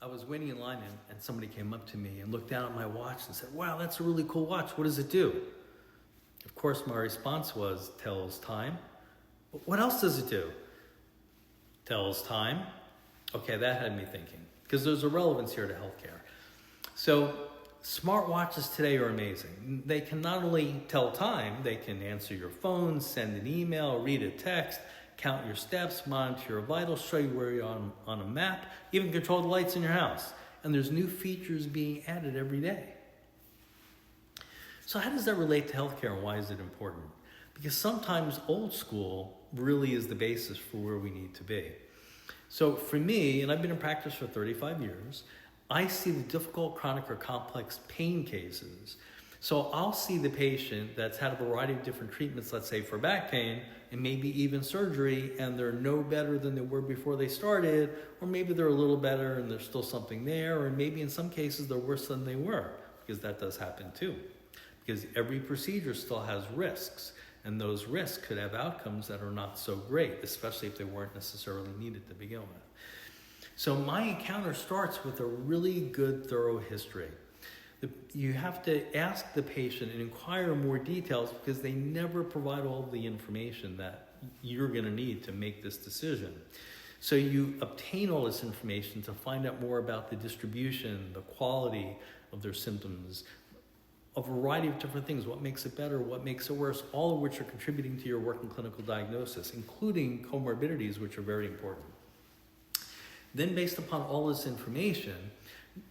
I was waiting in line and somebody came up to me and looked down at my watch and said, "Wow, that's a really cool watch. What does it do?" Of course, my response was, "Tells time." "But what else does it do?" "Tells time." Okay, that had me thinking, because there's a relevance here to healthcare. So smartwatches today are amazing. They can not only tell time, they can answer your phone, send an email, read a text, count your steps, monitor your vitals, show you where you're on a map, even control the lights in your house. And there's new features being added every day. So how does that relate to healthcare, and why is it important? Because sometimes old school really is the basis for where we need to be. So for me, and I've been in practice for 35 years, I see the difficult, chronic, or complex pain cases. So I'll see the patient that's had a variety of different treatments, let's say for back pain, and maybe even surgery, and they're no better than they were before they started, or maybe they're a little better and there's still something there, or maybe in some cases they're worse than they were, because that does happen too. Because every procedure still has risks, and those risks could have outcomes that are not so great, especially if they weren't necessarily needed to begin with. So my encounter starts with a really good, thorough history. You have to ask the patient and inquire more details, because they never provide all the information that you're going to need to make this decision. So you obtain all this information to find out more about the distribution, the quality of their symptoms, a variety of different things, what makes it better, what makes it worse, all of which are contributing to your working clinical diagnosis, including comorbidities, which are very important. Then based upon all this information,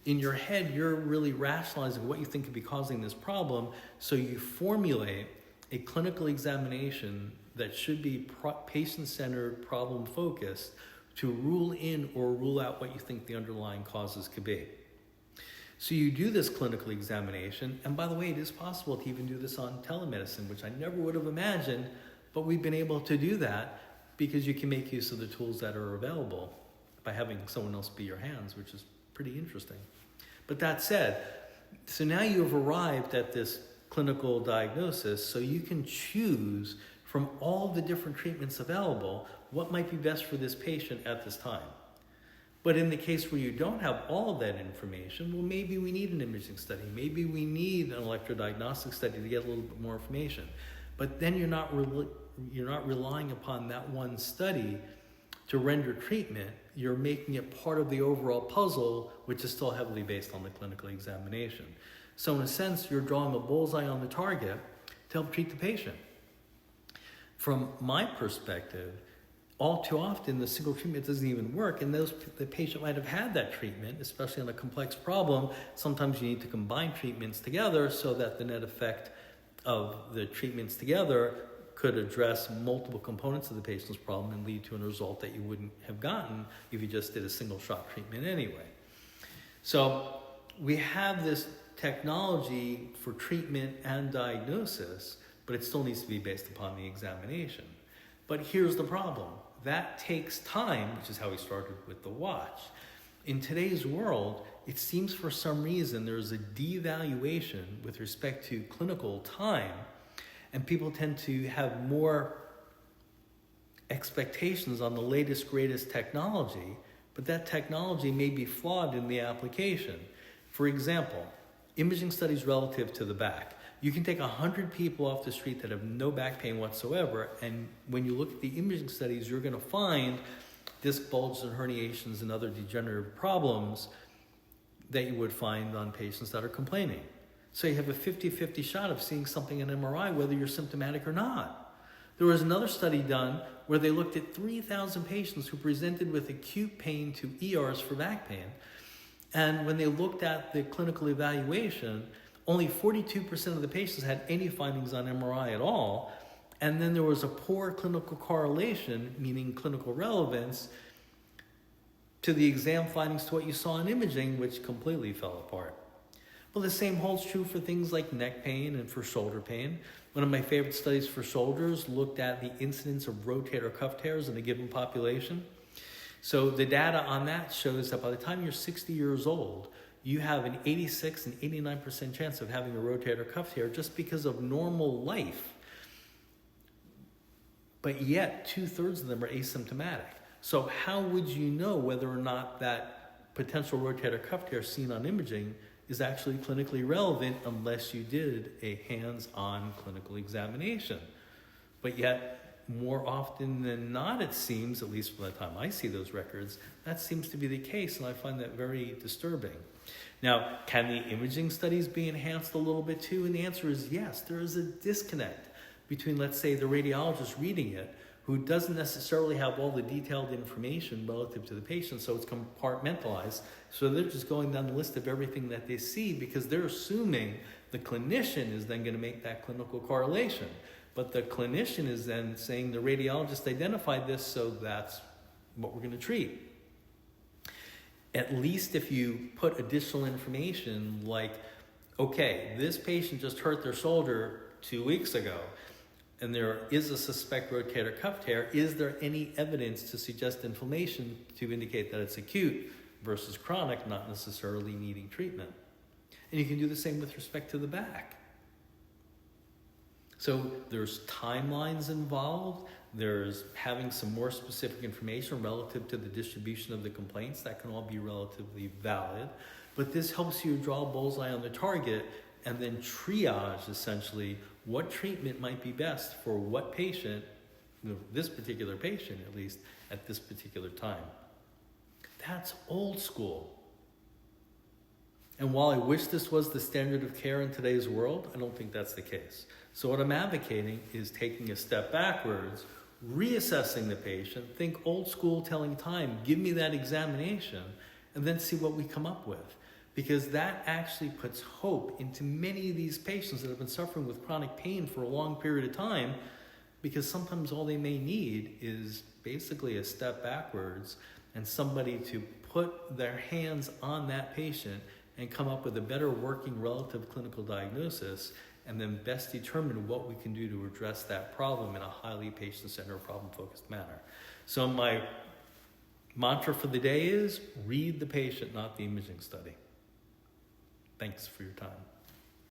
in your head, you're really rationalizing what you think could be causing this problem, so you formulate a clinical examination that should be patient-centered, problem-focused, to rule in or rule out what you think the underlying causes could be. So you do this clinical examination, and by the way, it is possible to even do this on telemedicine, which I never would have imagined, but we've been able to do that because you can make use of the tools that are available by having someone else be your hands, which is pretty interesting. But that said, so now you've arrived at this clinical diagnosis, so you can choose from all the different treatments available what might be best for this patient at this time. But in the case where you don't have all of that information, well, maybe we need an imaging study. Maybe we need an electrodiagnostic study to get a little bit more information. But then you're not relying upon that one study to render treatment. You're making it part of the overall puzzle, which is still heavily based on the clinical examination. So in a sense, you're drawing a bullseye on the target to help treat the patient. From my perspective, all too often the single treatment doesn't even work, and the patient might have had that treatment, especially on a complex problem. Sometimes you need to combine treatments together so that the net effect of the treatments together could address multiple components of the patient's problem and lead to a result that you wouldn't have gotten if you just did a single shot treatment anyway. So we have this technology for treatment and diagnosis, but it still needs to be based upon the examination. But here's the problem. That takes time, which is how we started with the watch. In today's world, it seems for some reason there's a devaluation with respect to clinical time, and people tend to have more expectations on the latest, greatest technology, but that technology may be flawed in the application. For example, imaging studies relative to the back. You can take 100 people off the street that have no back pain whatsoever, and when you look at the imaging studies, you're going to find disc bulges and herniations and other degenerative problems that you would find on patients that are complaining. So you have a 50-50 shot of seeing something in MRI, whether you're symptomatic or not. There was another study done where they looked at 3,000 patients who presented with acute pain to ERs for back pain, and when they looked at the clinical evaluation, only 42% of the patients had any findings on MRI at all, and then there was a poor clinical correlation, meaning clinical relevance, to the exam findings to what you saw in imaging, which completely fell apart. Well, the same holds true for things like neck pain and for shoulder pain. One of my favorite studies for shoulders looked at the incidence of rotator cuff tears in a given population. So the data on that shows that by the time you're 60 years old, you have an 86 and 89% chance of having a rotator cuff tear just because of normal life. But yet, 2/3 of them are asymptomatic. So how would you know whether or not that potential rotator cuff tear seen on imaging is actually clinically relevant unless you did a hands-on clinical examination. But yet, more often than not, it seems, at least by the time I see those records, that seems to be the case, and I find that very disturbing. Now, can the imaging studies be enhanced a little bit too? And the answer is yes. There is a disconnect between, let's say, the radiologist reading it, who doesn't necessarily have all the detailed information relative to the patient, so it's compartmentalized. So they're just going down the list of everything that they see because they're assuming the clinician is then going to make that clinical correlation. But the clinician is then saying the radiologist identified this, so that's what we're going to treat. At least if you put additional information like, okay, this patient just hurt their shoulder 2 weeks ago, and there is a suspect rotator cuff tear, is there any evidence to suggest inflammation to indicate that it's acute versus chronic, not necessarily needing treatment? And you can do the same with respect to the back. So there's timelines involved. There's having some more specific information relative to the distribution of the complaints. That can all be relatively valid. But this helps you draw a bullseye on the target and then triage, essentially, what treatment might be best for what patient, this particular patient at least, at this particular time. That's old school. And while I wish this was the standard of care in today's world, I don't think that's the case. So what I'm advocating is taking a step backwards, reassessing the patient, think old school, telling time, give me that examination, and then see what we come up with. Because that actually puts hope into many of these patients that have been suffering with chronic pain for a long period of time, because sometimes all they may need is basically a step backwards and somebody to put their hands on that patient and come up with a better working relative clinical diagnosis, and then best determine what we can do to address that problem in a highly patient-centered, problem-focused manner. So my mantra for the day is, read the patient, not the imaging study. Thanks for your time.